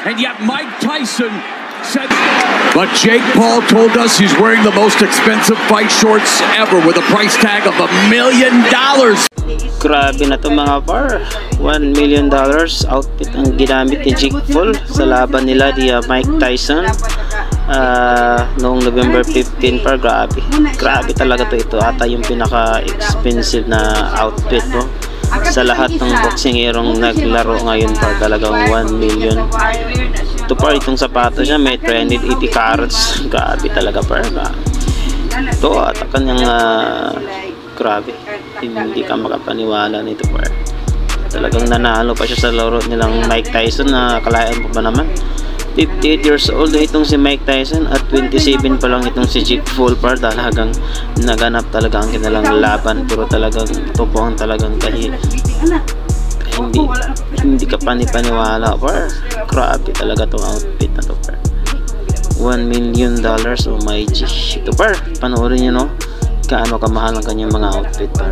and yet Mike Tyson said. But Jake Paul told us he's wearing the most expensive fight shorts ever with a price tag of $1 million. Grabe na to mga par. $1 million outfit ang ginamit ni Jake Paul sa laban nila di Mike Tyson noong November 15 par. Grabe talaga to. Ito ata yung pinaka expensive na outfit mo sa lahat ng boxingerong naglaro ngayon par. Talagang 1 million. Ito par, itong sapatos niya may 380 carats. Grabe talaga par. Ito at kanyang grabe, hindi ka makapaniwala nito par. Talagang nanalo pa siya sa laro nilang Mike Tyson na kalayaan mo ba naman. 58 years old na itong si Mike Tyson at 27 pa lang itong si Jake Paul par. Talagang naganap talaga ang kanilang laban, pero talagang ito po ang talagang hindi ka paniwala par. Grabe talaga itong outfit na to par. $1 million, oh my G. Ito par, panoorin nyo no, kaano kamahal ang kanyang mga outfit par.